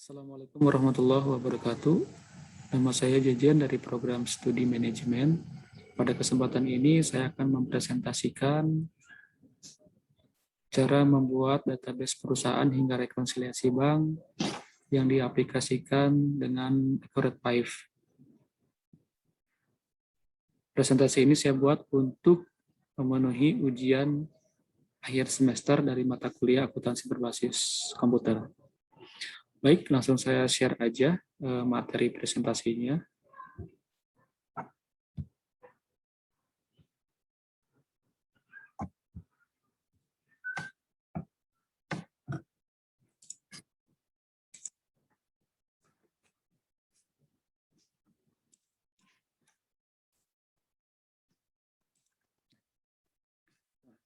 Assalamualaikum warahmatullahi wabarakatuh. Nama saya Jejen dari program studi manajemen. Pada kesempatan ini saya akan mempresentasikan cara membuat database perusahaan hingga rekonsiliasi bank yang diaplikasikan dengan Accurate 5. Presentasi ini saya buat untuk memenuhi ujian akhir semester dari mata kuliah akuntansi berbasis komputer. Baik, langsung saya share aja materi presentasinya.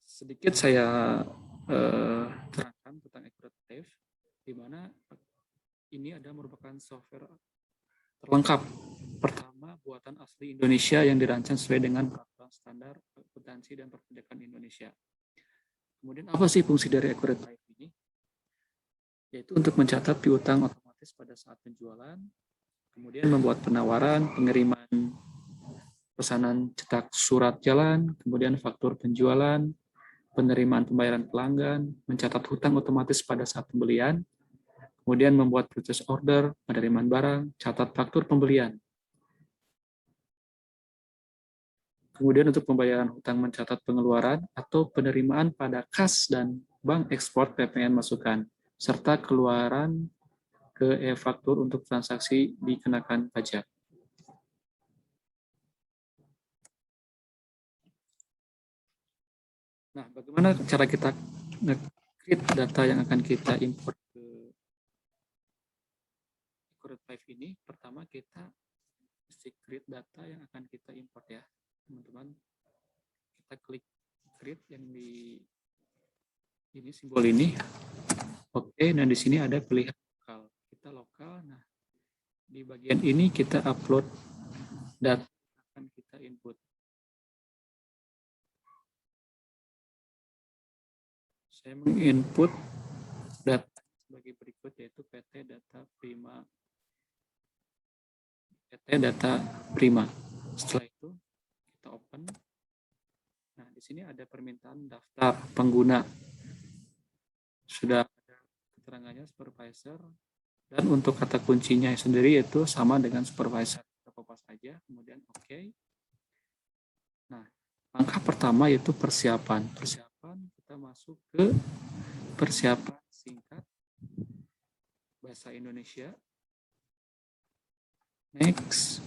Sedikit saya terangkan tentang Accurate 5, di mana ini merupakan software terlengkap pertama buatan asli Indonesia yang dirancang sesuai dengan peraturan standar akuntansi dan perpajakan Indonesia. Kemudian apa sih fungsi dari Accurate 5 ini? Yaitu untuk mencatat piutang otomatis pada saat penjualan, kemudian membuat penawaran, pengiriman pesanan cetak surat jalan, kemudian faktur penjualan, penerimaan pembayaran pelanggan, mencatat hutang otomatis pada saat pembelian, kemudian membuat purchase order, penerimaan barang, catat faktur pembelian. Kemudian untuk pembayaran hutang mencatat pengeluaran atau penerimaan pada kas dan bank ekspor PPN masukan, serta keluaran ke e-faktur untuk transaksi dikenakan pajak. Nah, bagaimana cara kita nge-create data yang akan kita import ke Accurate 5 ini? Pertama, kita mesti create data yang akan kita import ya, teman-teman. Kita klik create yang di ini simbol ini. Oke, nah di sini ada pilihan lokal. Kita lokal. Nah, di bagian ini kita upload data yang akan kita input. Saya menginput data sebagai berikut, yaitu PT Data Prima. Setelah itu kita open. Nah, di sini ada permintaan daftar pengguna. Sudah ada keterangannya supervisor, dan untuk kata kuncinya sendiri itu sama dengan supervisor. Kita kopas aja, kemudian oke. Nah, langkah pertama yaitu persiapan. Kita masuk ke persiapan singkat bahasa Indonesia. Next,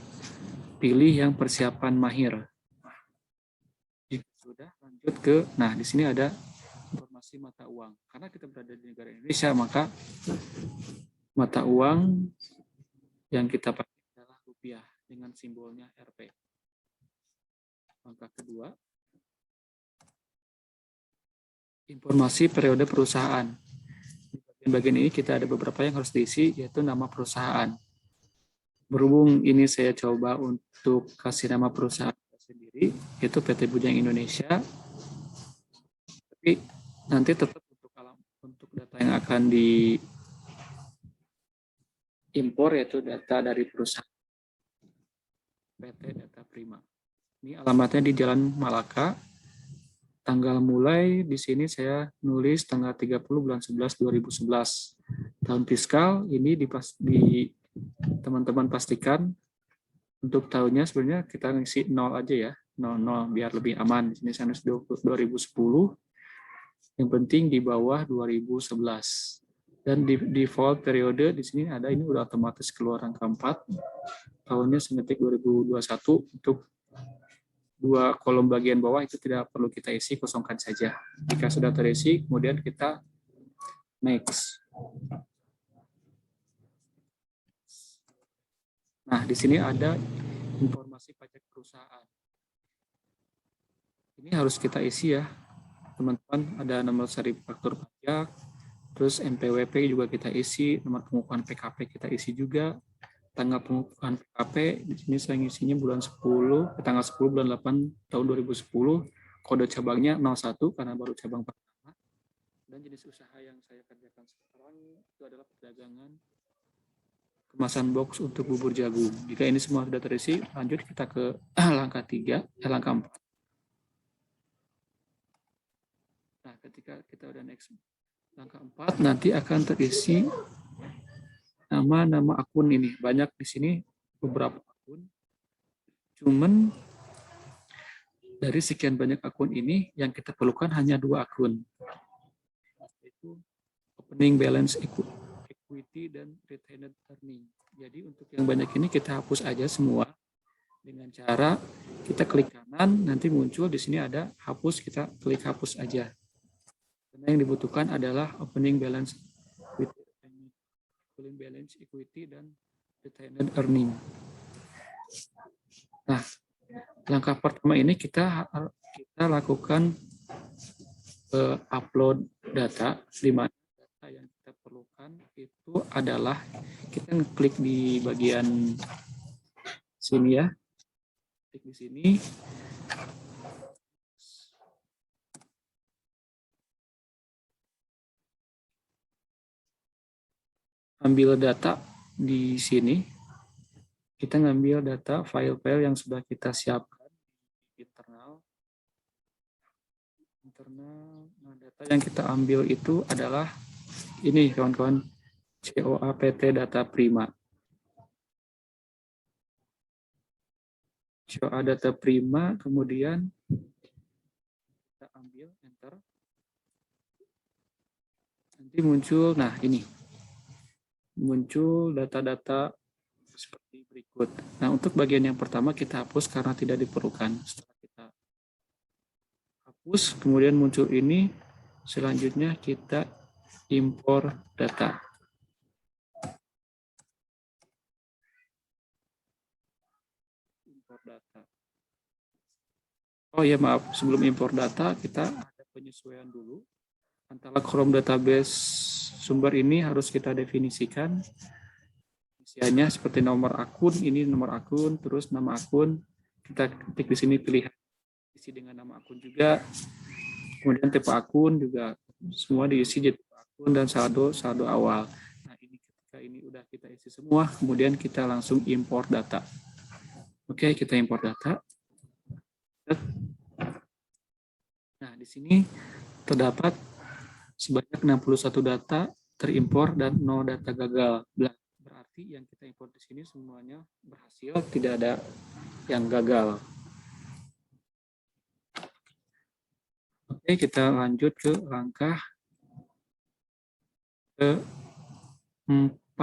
pilih yang persiapan mahir. Jika sudah, lanjut ke, nah di sini ada informasi mata uang. Karena kita berada di negara Indonesia, maka mata uang yang kita pakai adalah rupiah dengan simbolnya Rp. Langkah kedua, informasi periode perusahaan. Di bagian ini kita ada beberapa yang harus diisi, yaitu nama perusahaan. Berhubung ini saya coba untuk kasih nama perusahaan sendiri, yaitu PT Bujang Indonesia. Tapi nanti tetap untuk data yang akan diimpor yaitu data dari perusahaan PT Data Prima. Ini alamatnya di Jalan Malaka. Tanggal mulai di sini saya nulis tanggal 30 bulan 11 2011. Tahun fiskal ini teman-teman pastikan untuk tahunnya sebenarnya kita ngisi 0 aja ya. 00 biar lebih aman. Di sini saya nulis 2010. Yang penting di bawah 2011. Dan di default periode di sini ada, ini udah otomatis keluar angka 4. Tahunnya semetik 2021. Untuk dua kolom bagian bawah itu tidak perlu kita isi, kosongkan saja. Jika sudah terisi, kemudian kita next. Nah, di sini ada informasi pajak perusahaan. Ini harus kita isi ya, teman-teman. Ada nomor seri faktur pajak, terus NPWP juga kita isi, nomor pengukuhan PKP kita isi juga, tanggal pengukuhan PKP, di sini saya ngisinya tanggal 10 bulan 8 tahun 2010, kode cabangnya 01 karena baru cabang pertama, dan jenis usaha yang saya kerjakan sekarang itu adalah perdagangan kemasan box untuk bubur jagung. Jika ini semua sudah terisi, lanjut kita ke langkah 4. Nah, ketika kita udah next langkah 4, nanti akan terisi nama-nama akun ini. Banyak di sini beberapa akun. Cuman dari sekian banyak akun ini, yang kita perlukan hanya 2 akun. Yaitu opening balance equity dan retained earning. Jadi untuk yang banyak ini kita hapus aja semua dengan cara kita klik kanan, nanti muncul di sini ada hapus, kita klik hapus aja. Karena yang dibutuhkan adalah opening balance equity dan retained earning. Nah, langkah pertama ini kita lakukan upload data, di mana data yang kita perlukan itu adalah kita ngeklik di bagian sini ya, klik di sini, ambil data di sini, kita ngambil data file-file yang sudah kita siapkan di internal. Nah, data yang kita ambil itu adalah ini kawan-kawan, COAPT data prima. COA data prima, kemudian kita ambil enter. Nanti muncul, nah ini muncul data-data seperti berikut. Nah, untuk bagian yang pertama kita hapus karena tidak diperlukan. Setelah kita hapus, kemudian muncul ini, selanjutnya kita impor data. Oh ya, maaf, sebelum impor data kita ada penyesuaian dulu. Antara Chrome Database sumber ini harus kita definisikan. Isiannya seperti nomor akun, ini nomor akun, terus nama akun, kita ketik di sini pilihan isi dengan nama akun juga. Kemudian tipe akun juga semua diisi jadi tipe akun dan saldo awal. Nah, ini ketika ini udah kita isi semua, kemudian kita langsung import data. Oke, kita import data. Nah, di sini terdapat sebanyak 61 data terimpor dan 0 data gagal. Berarti yang kita import di sini semuanya berhasil, tidak ada yang gagal. Oke, kita lanjut ke langkah ke-4.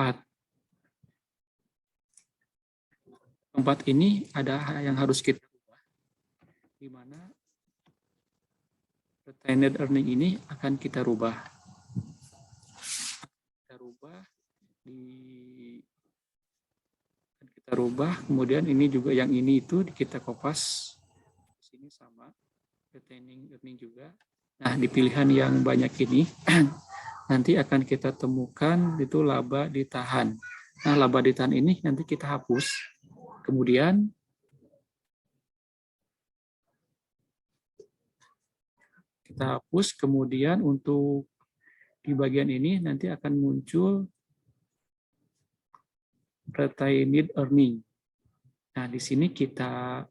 Keempat ini ada yang harus kita ubah, di mana retained earning ini akan kita rubah. Kita rubah, kemudian ini juga yang ini itu kita kopas. Di sini sama, retaining earning juga. Nah, di pilihan yang banyak ini nanti akan kita temukan itu laba ditahan. Nah, laba ditahan ini nanti kita hapus. Kemudian kita hapus, kemudian untuk di bagian ini nanti akan muncul retained earning. Nah, di sini kita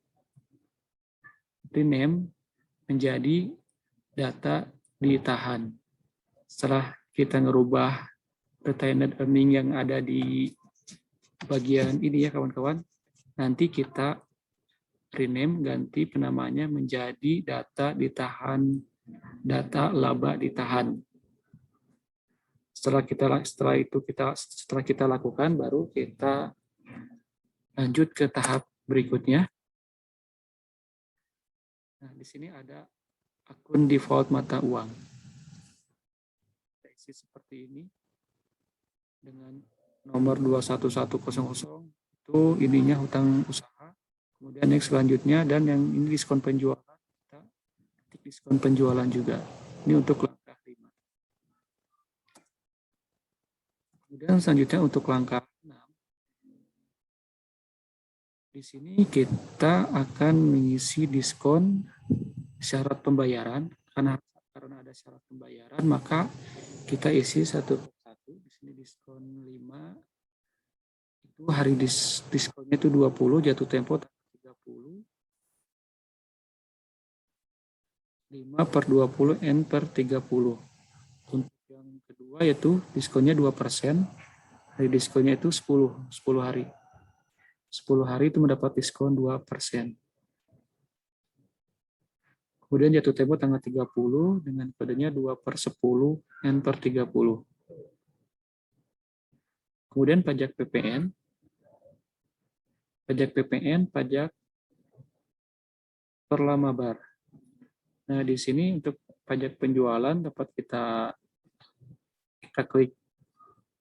rename menjadi data ditahan. Setelah kita ngerubah retained earning yang ada di bagian ini ya kawan-kawan, nanti kita rename, ganti penamanya menjadi data ditahan, data laba ditahan. Setelah kita lakukan, baru kita lanjut ke tahap berikutnya. Nah, di sini ada akun default mata uang. Kita isi seperti ini dengan nomor 21100 itu ininya hutang usaha. Kemudian yang selanjutnya, dan yang ini diskon penjualan, kita ketik diskon penjualan juga. Ini untuk langkah 5. Kemudian selanjutnya untuk langkah 6. Di sini kita akan mengisi diskon syarat pembayaran. Karena ada syarat pembayaran, maka kita isi satu persatu. Di sini diskon 5, itu hari diskonnya itu 20, jatuh tempo 30, 5/20, N/30. Untuk yang kedua yaitu diskonnya 2%, hari diskonnya itu 10 hari. 10 hari itu mendapat diskon 2%. Kemudian jatuh tempo tanggal 30 dengan kodenya 2/10, N/30. Kemudian pajak PPN, pajak per lama bar. Nah, di sini untuk pajak penjualan dapat kita klik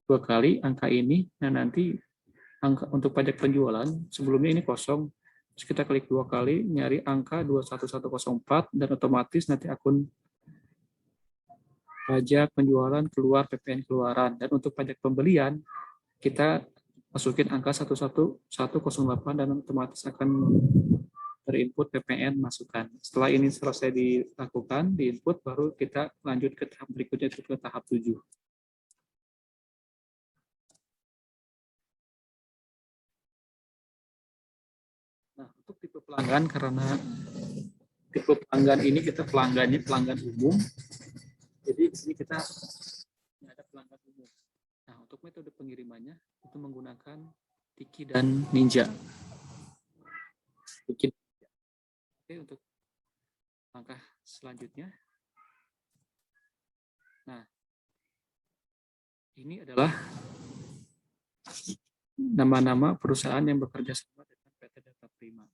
2 kali angka ini. Nah, nanti angka untuk pajak penjualan sebelumnya ini kosong. Terus kita klik 2 kali nyari angka 21104 dan otomatis nanti akun pajak penjualan keluar, PPN keluaran. Dan untuk pajak pembelian kita masukin angka 11108 dan otomatis akan terinput PPN masukan. Setelah ini selesai dilakukan, diinput, baru kita lanjut ke tahap berikutnya, itu ke tahap 7. Nah, untuk tipe pelanggan, karena tipe pelanggan ini kita pelanggan umum, jadi di sini kita ada pelanggan umum. Nah, untuk metode pengirimannya itu menggunakan Tiki dan Ninja. Oke, untuk langkah selanjutnya. Nah, ini adalah nama-nama perusahaan yang bekerja sama dengan PT Data Prima.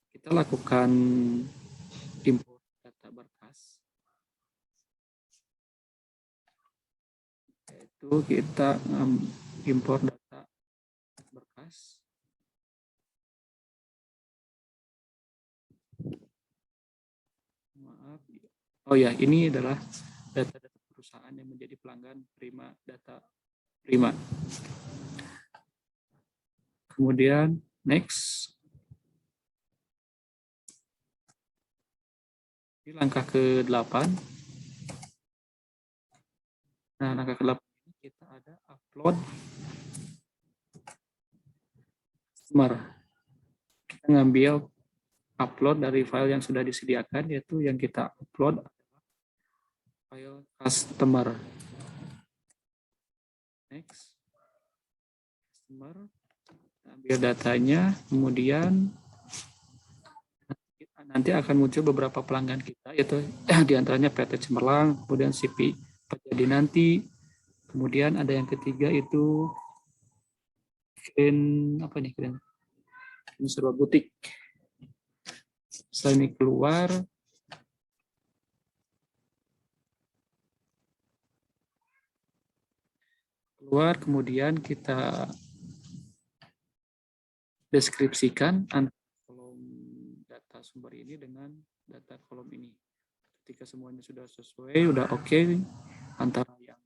Kita lakukan import data berkas. Yaitu kita import data berkas. Maaf. Oh ya, ini adalah data-data perusahaan yang menjadi pelanggan Prima Data Prima. Kemudian next. Ini langkah ke-8. Nah, langkah ke-8 ini kita ada upload customer. Kita ngambil upload dari file yang sudah disediakan, yaitu yang kita upload adalah file customer. Next. Customer. Ambil datanya, kemudian nanti akan muncul beberapa pelanggan kita, yaitu diantaranya PT Cemerlang, kemudian CP Jadi nanti, kemudian ada yang ketiga itu Green Serba Butik. Setelah ini keluar, kemudian kita deskripsikan antara kolom data sumber ini dengan data kolom ini. Ketika semuanya sudah sesuai, sudah oke, antara yang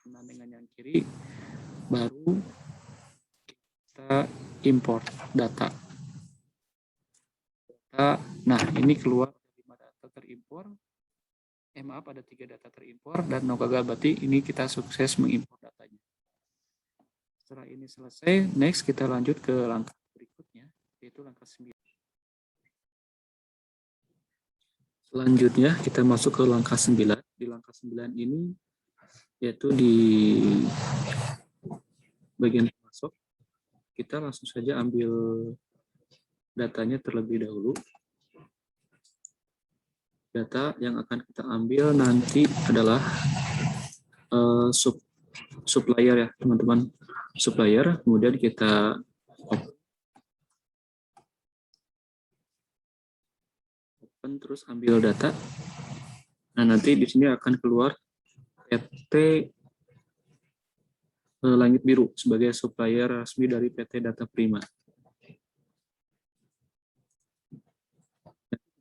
kanan dengan yang kiri, baru kita import data. Nah, ini keluar 5 data terimpor. Maaf, ada 3 data terimpor, dan no gagal, berarti ini kita sukses mengimpor datanya. Setelah ini selesai, next kita lanjut ke langkah berikutnya, yaitu langkah 9. Selanjutnya kita masuk ke langkah 9. Di langkah 9 ini yaitu di bagian masuk, kita langsung saja ambil datanya terlebih dahulu. Data yang akan kita ambil nanti adalah supplier ya teman-teman, supplier. Kemudian kita open, terus ambil data. Nah, nanti di sini akan keluar PT Langit Biru sebagai supplier resmi dari PT Data Prima.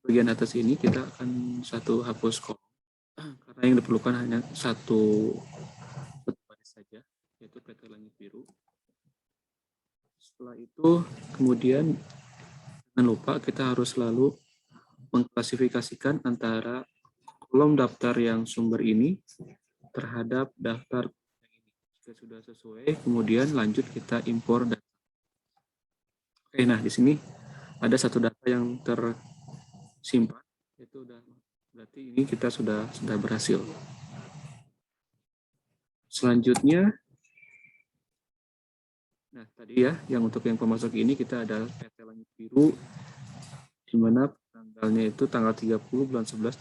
Bagian atas ini kita akan hapus kolom karena yang diperlukan hanya satu baris saja, yaitu PT Langit Biru. Setelah itu kemudian jangan lupa kita harus selalu mengklasifikasikan antara kolom daftar yang sumber ini terhadap daftar yang ini. Jika sudah sesuai, kemudian lanjut kita impor data. Oke, nah di sini ada satu data yang tersimpan, itu udah berarti ini kita sudah berhasil. Selanjutnya, nah tadi ya, yang untuk yang pemasok ini kita ada PT Langit Biru, di mana tanggalnya itu tanggal 30 bulan 11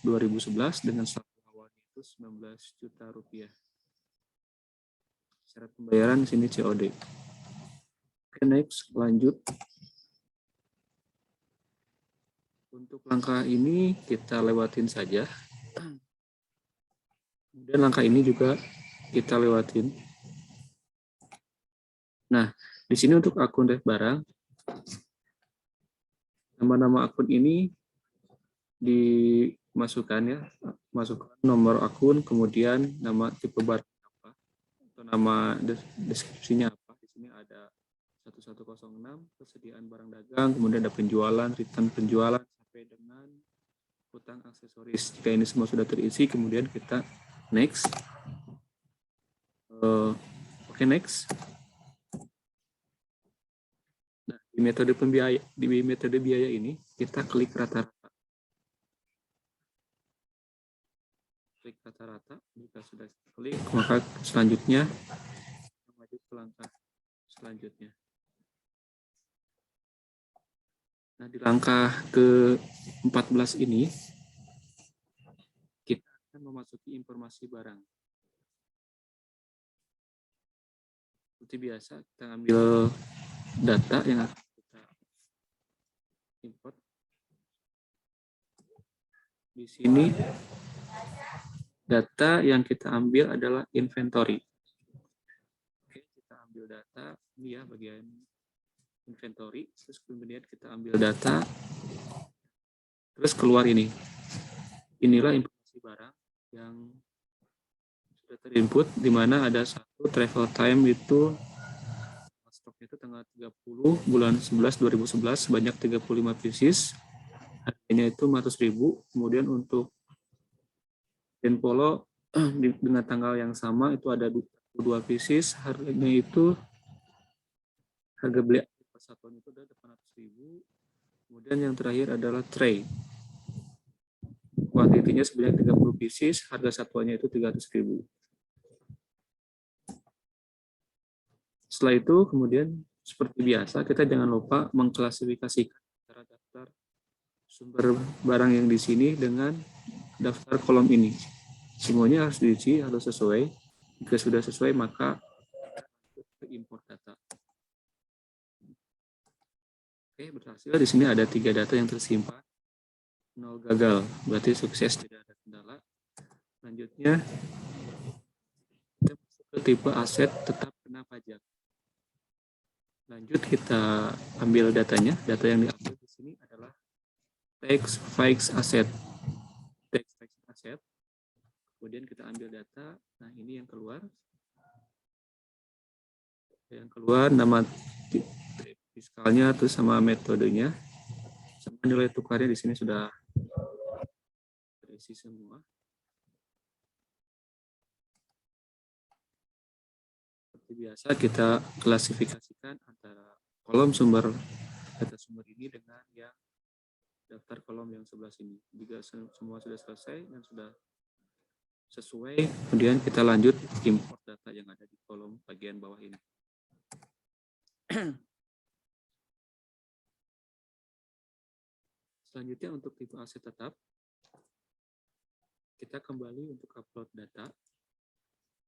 2011 dengan saldo awalnya itu 19 juta rupiah. Syarat pembayaran di sini COD. Oke, next, lanjut. Untuk langkah ini kita lewatin saja. Kemudian langkah ini juga kita lewatin. Nah, di sini untuk akun ref barang, nama-nama akun ini dimasukkan ya, masukkan nomor akun, kemudian nama tipe barang apa, atau nama deskripsinya apa. Di sini ada 1106, persediaan barang dagang, kemudian ada penjualan, return penjualan, sampai dengan hutang aksesoris. Jika ini semua sudah terisi, kemudian kita next. Oke, next. Nah, di metode biaya ini kita klik rata-rata. Klik rata-rata. Jika sudah klik, maka selanjutnya maju ke langkah selanjutnya. Nah, di langkah ke-14 ini kita akan memasuki informasi barang. Seperti biasa, kita ambil data yang akan kita import. Di sini data yang kita ambil adalah inventory. Oke, kita ambil data ini ya, bagian inventory, terus kemudian kita ambil data, terus keluar ini. Inilah informasi barang yang sudah terinput, di mana ada satu travel time itu stoknya itu tanggal 30 bulan 11 2011 sebanyak 35 pieces, harganya itu 500.000. Kemudian untuk Den Polo dengan tanggal yang sama itu ada 2 pieces, harganya itu harga beli persatuan itu ada 800.000. Kemudian yang terakhir adalah tray, kuantitinya sebanyak 30 pieces, harga satuannya itu 300.000. Setelah itu kemudian seperti biasa kita jangan lupa mengklasifikasikan antara daftar sumber barang yang di sini dengan daftar kolom ini. Semuanya harus diisi, harus sesuai. Jika sudah sesuai maka import data. Oke, berhasil. Di sini ada 3 data yang tersimpan. 0 gagal, berarti sukses, tidak ada kendala. Selanjutnya kita masuk ke tipe aset tetap kena pajak. Lanjut kita ambil datanya. Data yang diambil di sini adalah tax fixed asset. Tax fixed asset. Kemudian kita ambil data. Nah, ini yang keluar. Yang keluar nama fiskalnya terus sama metodenya. Sama nilai tukarnya di sini sudah terisi semua. Seperti biasa kita klasifikasikan antara kolom sumber data sumber ini dengan yang daftar kolom yang sebelah sini. Jika semua sudah selesai dan sudah sesuai, kemudian kita lanjut import data yang ada di kolom bagian bawah ini. Selanjutnya untuk tipe aset tetap, kita kembali untuk upload data.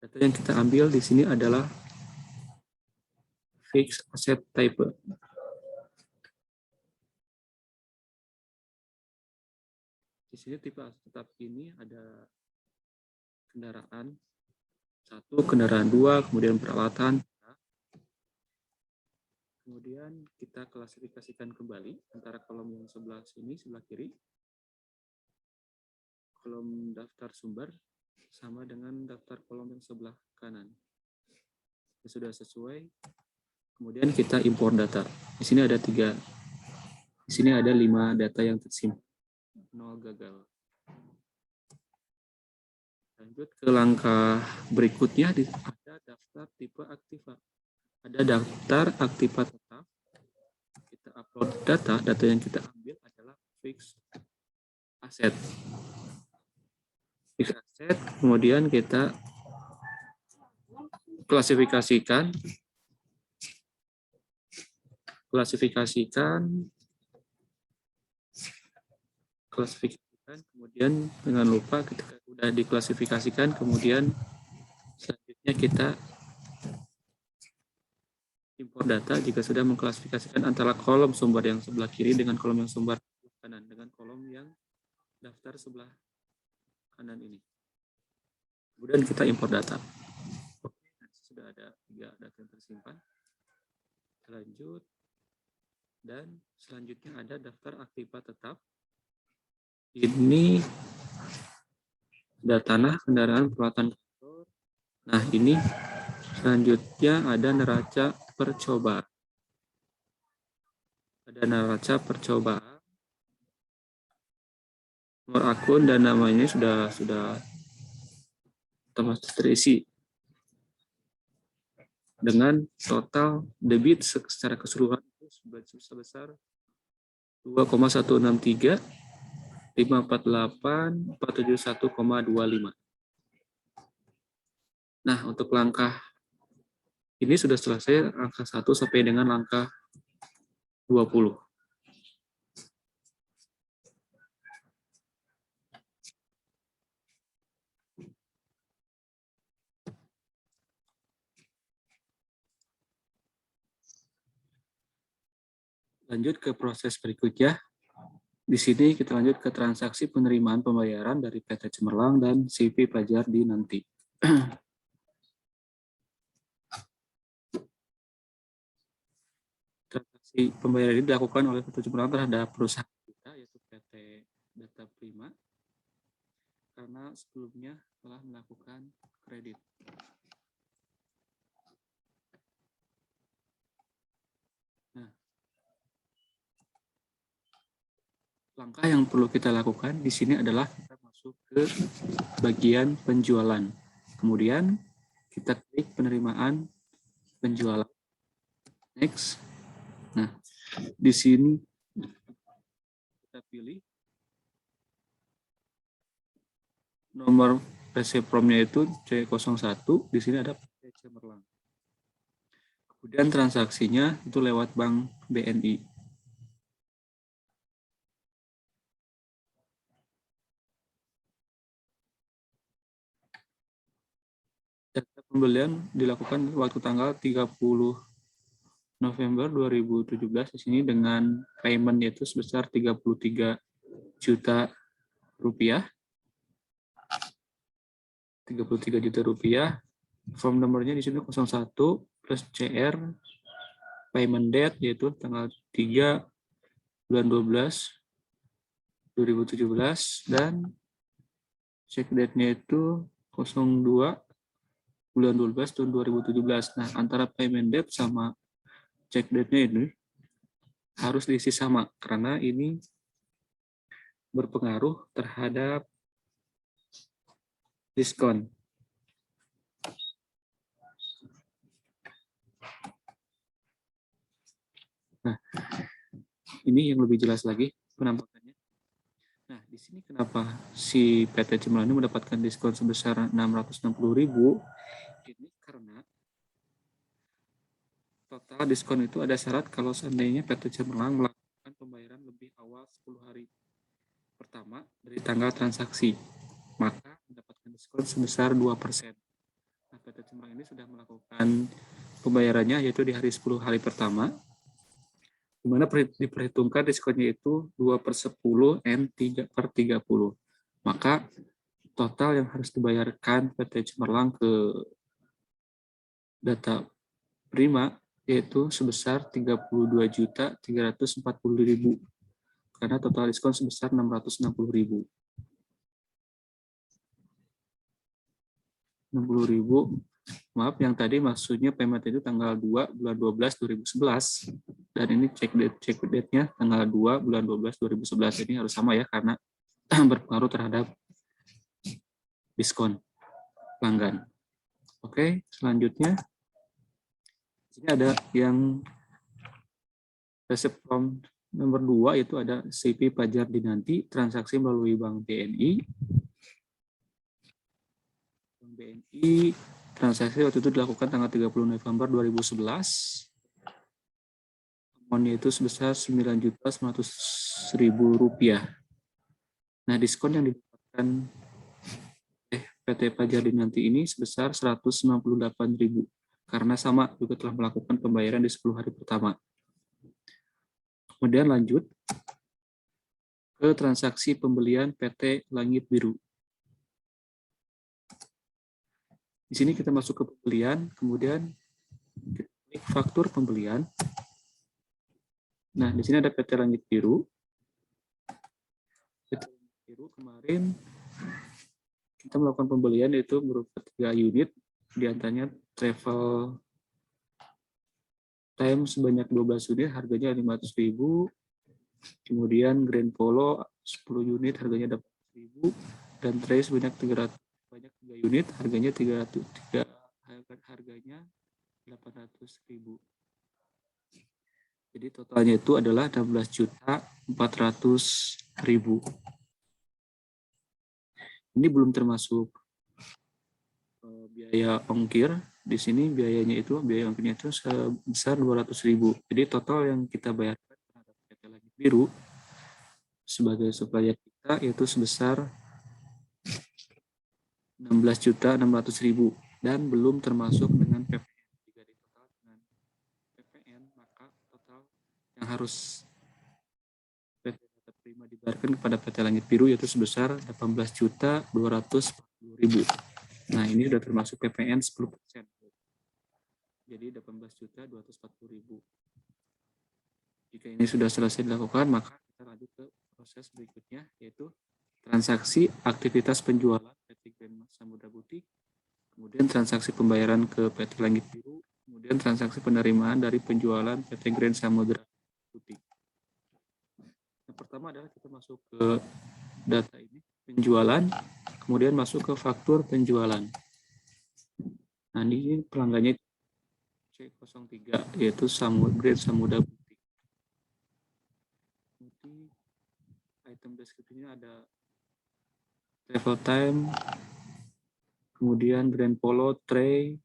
Data yang kita ambil di sini adalah fixed asset type. Di sini tipe aset tetap ini ada kendaraan 1, kendaraan 2, kemudian peralatan. Kemudian kita klasifikasikan kembali antara kolom yang sebelah sini, sebelah kiri, kolom daftar sumber, sama dengan daftar kolom yang sebelah kanan. Sudah sesuai, kemudian kita import data. Di sini ada 3, di sini ada 5 data yang tersimpan, 0 gagal. Lanjut ke langkah berikutnya, ada daftar tipe aktiva. Ada daftar aktiva tetap, load data yang kita ambil adalah fixed asset. Fixed asset, kemudian kita klasifikasikan, kemudian jangan lupa ketika sudah diklasifikasikan, kemudian selanjutnya kita import data jika sudah mengklasifikasikan antara kolom sumber yang sebelah kiri dengan kolom yang sumber kanan dengan kolom yang daftar sebelah kanan ini. Kemudian kita import data. Oke, sudah ada 3 data yang tersimpan. Lanjut. Dan selanjutnya ada daftar aktiva tetap. Ini ada tanah, kendaraan, peralatan kantor. Nah, ini selanjutnya ada neraca percobaan. Nomor akun dan namanya sudah terisi dengan total debit secara keseluruhan itu sebesar 2,163 548 471,25. Nah, untuk langkah ini sudah selesai angka 1 sampai dengan langkah 20. Lanjut ke proses berikutnya. Di sini kita lanjut ke transaksi penerimaan pembayaran dari PT Cemerlang dan CV Pelajar di nanti. Transaksi pembayaran ini dilakukan oleh PT Cemerlang terhadap perusahaan kita, yaitu PT Data Prima, karena sebelumnya telah melakukan kredit. Nah, langkah yang perlu kita lakukan di sini adalah kita masuk ke bagian penjualan. Kemudian kita klik penerimaan penjualan. Next. Nah, di sini kita pilih nomor PC Prom-nya itu C01. Di sini ada PT Cemerlang. Kemudian transaksinya itu lewat Bank BNI. Data pembelian dilakukan waktu tanggal 30 November 2017 di sini dengan payment yaitu sebesar 33 juta rupiah. 33 juta rupiah. Form nomornya di sini 01 plus CR, payment date yaitu tanggal 3 bulan 12 2017 dan check date-nya itu 02 bulan 12 tahun 2017. Nah, antara payment date sama check date-nya ini harus diisi sama karena ini berpengaruh terhadap diskon. Nah, ini yang lebih jelas lagi penampakannya. Nah, di sini kenapa si PT Cemerlang ini mendapatkan diskon sebesar 660.000? Ini karena total diskon itu ada syarat kalau seandainya PT Cemerlang melakukan pembayaran lebih awal 10 hari pertama dari tanggal transaksi, maka mendapatkan diskon sebesar 2%. Nah, PT Cemerlang ini sudah melakukan pembayarannya yaitu di hari 10 hari pertama, di mana diperhitungkan diskonnya itu 2/10 and 3/30. Maka total yang harus dibayarkan PT Cemerlang ke Data Prima yaitu sebesar 32.340.000 karena total diskon sebesar 660.000. 60.000. Maaf, yang tadi maksudnya payment itu tanggal 2 bulan 12 2011 dan ini check date-nya tanggal 2 bulan 12 2011. Ini harus sama ya karena berpengaruh terhadap diskon pelanggan. Oke, selanjutnya ini ada yang Resep form nomor 2 itu ada CP Pajar Dinanti, transaksi melalui Bank BNI. Bank BNI, transaksi waktu itu dilakukan tanggal 30 November 2011. Amonnya itu sebesar Rp9.900.000. Nah, diskon yang didapatkan PT Pajar Dinanti ini sebesar 198.000 karena sama juga telah melakukan pembayaran di 10 hari pertama. Kemudian lanjut ke transaksi pembelian PT Langit Biru. Di sini kita masuk ke pembelian, kemudian kita klik faktur pembelian. Nah, di sini ada PT Langit Biru. PT Langit Biru kemarin kita melakukan pembelian yaitu berupa 3 unit, diantaranya travel time sebanyak 12 unit, harganya 500.000. Kemudian Grand Polo 10 unit, harganya 800.000. Dan tray sebanyak 3 unit, harganya 800.000. Jadi totalnya itu adalah 16.400.000. Ini belum termasuk biaya ongkir. Di sini biaya ongkirnya itu sebesar 200.000. Jadi total yang kita bayarkan terhadap PT Langit Biru sebagai supplier kita yaitu sebesar 16.600.000 dan belum termasuk dengan PPN. Jika ditotal dengan PPN, maka total yang harus PT Prima dibayarkan kepada PT Langit Biru yaitu sebesar 18.240.000. Nah, ini sudah termasuk PPN 10%. Jadi 18.240.000. Jika ini sudah selesai dilakukan, maka kita lanjut ke proses berikutnya, yaitu transaksi aktivitas penjualan PT Grand Samudra Butik, kemudian transaksi pembayaran ke PT Langit Biru, kemudian transaksi penerimaan dari penjualan PT Grand Samudra Butik. Yang pertama adalah kita masuk ke data ini, penjualan, kemudian masuk ke faktur penjualan. Nah, ini pelanggannya C03, yaitu Grand Samudra Butik. Nanti item deskripsinya ada travel time, kemudian Grand Polo, tray.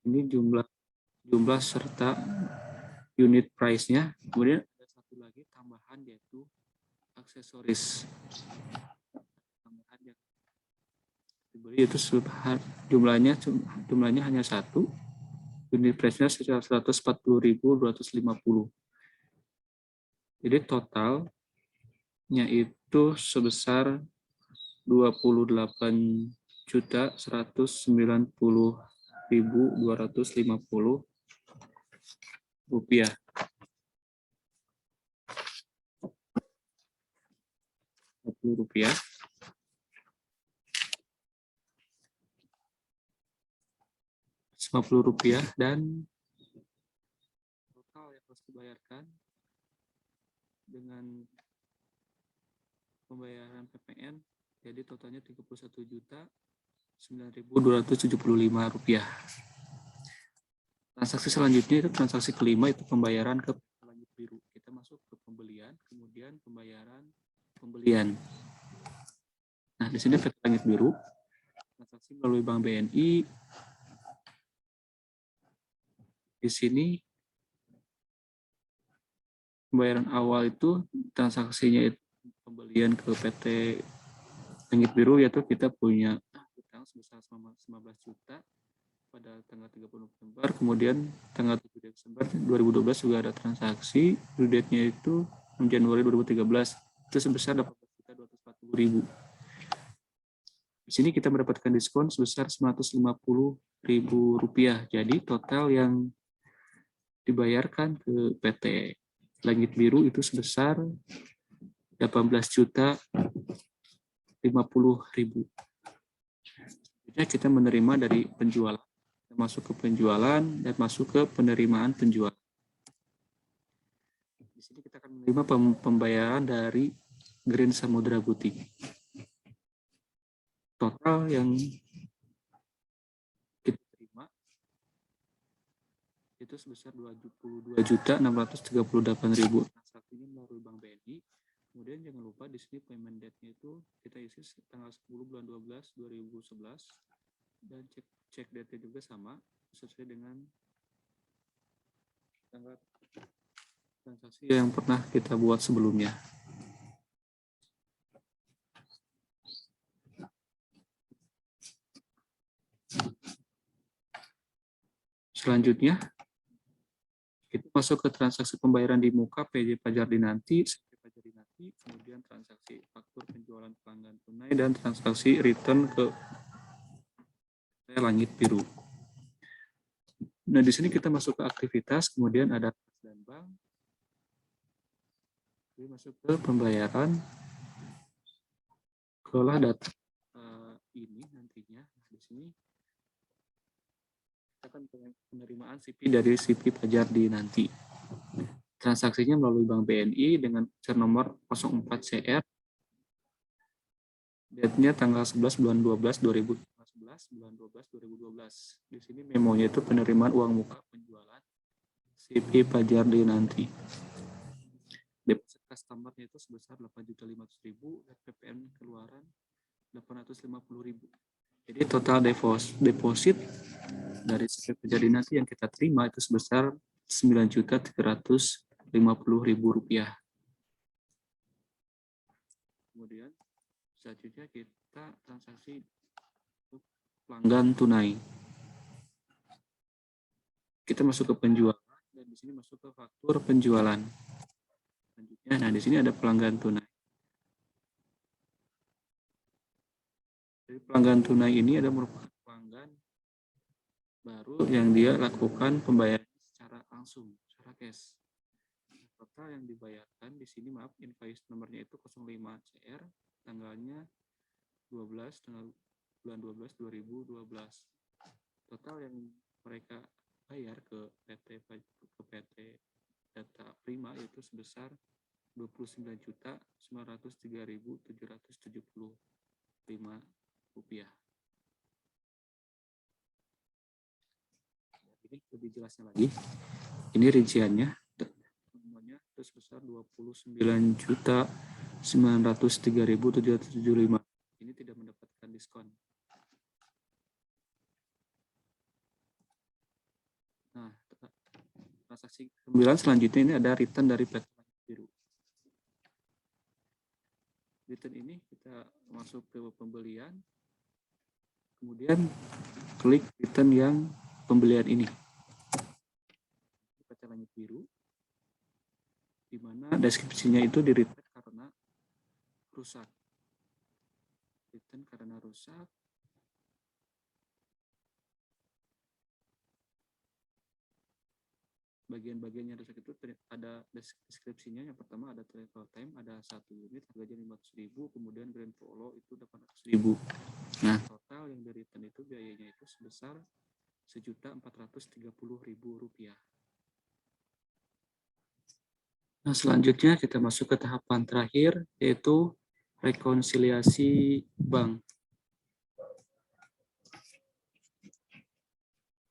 Ini jumlah serta unit price-nya. Kemudian ada satu lagi tambahan yaitu aksesoris. Tambahan yang dibeli itu jumlahnya hanya satu. Unit price-nya sekitar 140.250. Jadi totalnya itu sebesar 28.190.250 rupiah. Rupiah. Rp50 dan total yang harus dibayarkan dengan pembayaran PPN jadi totalnya Rp31.9.275. Transaksi selanjutnya itu transaksi kelima itu pembayaran ke Langit Biru. Kita masuk ke pembelian, kemudian pembelian. Nah, di sini PT Langit Biru transaksi melalui Bank BNI. Di sini pembayaran awal itu transaksinya itu pembelian ke PT Langit Biru yaitu kita punya utang sebesar 19 juta pada tanggal 30 November, kemudian tanggal 7 Desember 2012 juga ada transaksi, due date-nya itu 6 Januari 2013, itu sebesar 18.240.000. Di sini kita mendapatkan diskon sebesar Rp950.000. Jadi total yang dibayarkan ke PT Langit Biru itu sebesar 18.050.000. Kita menerima dari penjualan, masuk ke penjualan dan masuk ke penerimaan penjualan. Di sini kita akan menerima pembayaran dari Grand Samudra Butik. Total yang kita terima itu sebesar 22.638.000. Transaksinya melalui Bank BNI. Kemudian jangan lupa di sini payment date-nya itu kita isi tanggal 10 bulan 12 2011 dan cek date-nya juga sama sesuai dengan tanggal transaksi yang pernah kita buat sebelumnya. Selanjutnya kita masuk ke transaksi pembayaran di muka PJ Pajar Dinanti, kemudian transaksi faktur penjualan pelanggan tunai dan transaksi return ke Langit Biru. Nah, di sini kita masuk ke aktivitas, kemudian ada kas dan bank. Jadi masuk ke pembayaran, kelola data ini nantinya. Nah, di sini kita akan penerimaan CP dari CP Pajar Dinanti. Transaksinya melalui Bank BNI dengan nomor 04CR. Date-nya tanggal 11 bulan 12 2011, bulan 12 2012. Di sini memonya itu penerimaan uang muka penjualan CP Pajar Dinanti. Deposit customer-nya itu sebesar 8.500.000 dan PPN keluaran 850.000. Jadi total deposit dari CP Pajar Dinanti yang kita terima itu sebesar 9.350.000 rupiah. Kemudian selanjutnya kita transaksi pelanggan tunai. Kita masuk ke penjualan dan di sini masuk ke faktur penjualan. Selanjutnya, nah di sini ada pelanggan tunai. Jadi pelanggan tunai ini ada merupakan pelanggan baru yang dia lakukan pembayaran secara langsung, secara cash. Total yang dibayarkan di sini, maaf, invoice nomornya itu 05CR, tanggalnya 12 tanggal bulan 12 2012. Total yang mereka bayar ke PT Data Prima itu sebesar 29.903.775 rupiah. Ini lebih jelasnya lagi. Ini rinciannya. Semuanya itu sebesar 29.903.775. Ini tidak mendapatkan diskon. Nah, transaksi 9 selanjutnya ini ada return dari PT Langit Biru. Return ini kita masuk ke pembelian, kemudian klik return yang pembelian ini. PT Langit Biru, di mana deskripsinya itu di return karena rusak. Return karena rusak. Bagian-bagiannya rusak itu ada deskripsinya. Yang pertama ada travel time, ada 1 unit harganya 500.000, kemudian Grand Polo itu 800.000. Nah, total yang dari return itu biayanya itu sebesar 1.430.000 rupiah. Nah, selanjutnya kita masuk ke tahapan terakhir, yaitu rekonsiliasi bank.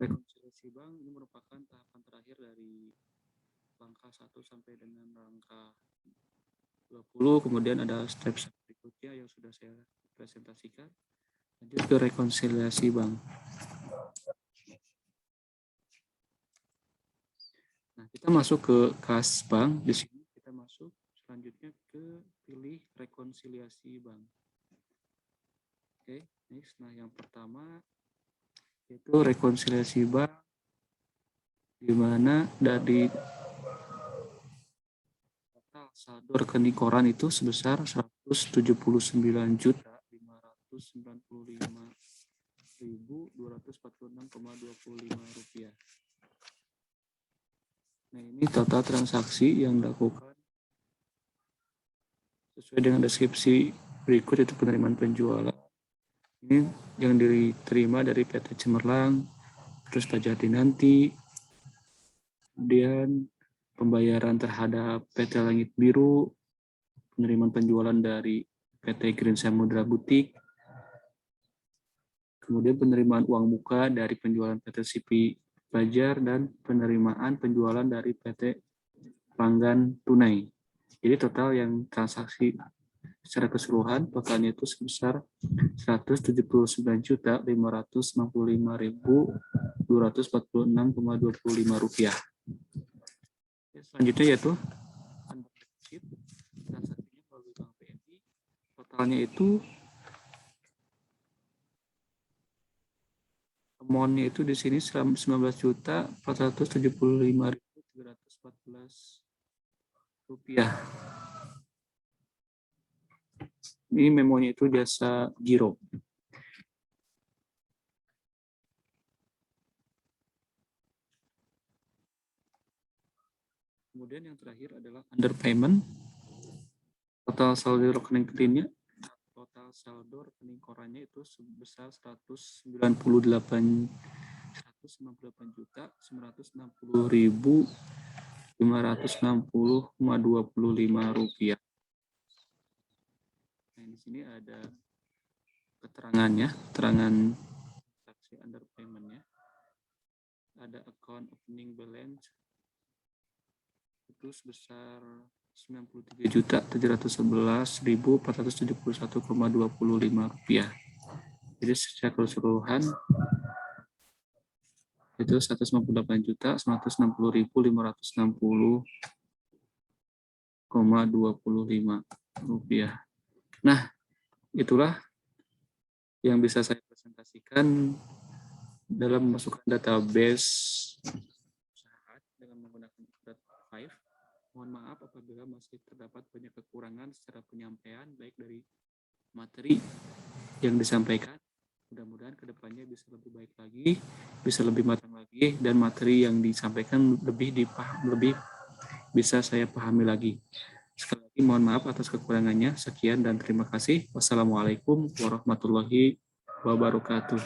Rekonsiliasi bank ini merupakan tahapan terakhir dari langkah 1 sampai dengan langkah 20, kemudian ada step berikutnya yang sudah saya presentasikan. Lanjut ke rekonsiliasi bank. Nah, kita masuk ke kas bank. Di sini kita masuk selanjutnya ke pilih rekonsiliasi bank. Oke, next. Nah, yang pertama yaitu rekonsiliasi bank, di mana dari total saldo rekening koran itu sebesar 179.595.246,25 rupiah. Nah, ini total transaksi yang dilakukan sesuai dengan deskripsi berikut, itu penerimaan penjualan. Ini yang diterima dari PT Cemerlang, terus Pajar Dinanti, kemudian pembayaran terhadap PT Langit Biru, penerimaan penjualan dari PT Green Samudra Butik, kemudian penerimaan uang muka dari penjualan PT CP pajak dan penerimaan penjualan dari PT Pelanggan Tunai. Jadi total yang transaksi secara keseluruhan totalnya itu sebesar 179.555.246,25 rupiah. Selanjutnya yaitu transaksinya melalui Bank BNI, totalnya itu amount-nya itu di sini 19.475.314 rupiah. Ini memonya itu jasa giro. Kemudian yang terakhir adalah underpayment. Total saldo rekening clean-nya, total saldo rekening korannya itu sebesar 198.960.560,25 rupiah. Nah, di sini ada keterangannya, keterangan transaksi underpayment-nya. Ada account opening balance itu sebesar 93.711.471,25 rupiah. Jadi secara keseluruhan itu 158.960.560,25 rupiah. Nah, itulah yang bisa saya presentasikan dalam memasukkan database usaha dengan menggunakan Ecrat 5. Mohon maaf apabila masih terdapat banyak kekurangan secara penyampaian baik dari materi yang disampaikan. Mudah-mudahan kedepannya bisa lebih baik lagi, bisa lebih matang lagi, dan materi yang disampaikan lebih bisa saya pahami lagi. Sekali lagi mohon maaf atas kekurangannya. Sekian dan terima kasih. Wassalamualaikum warahmatullahi wabarakatuh.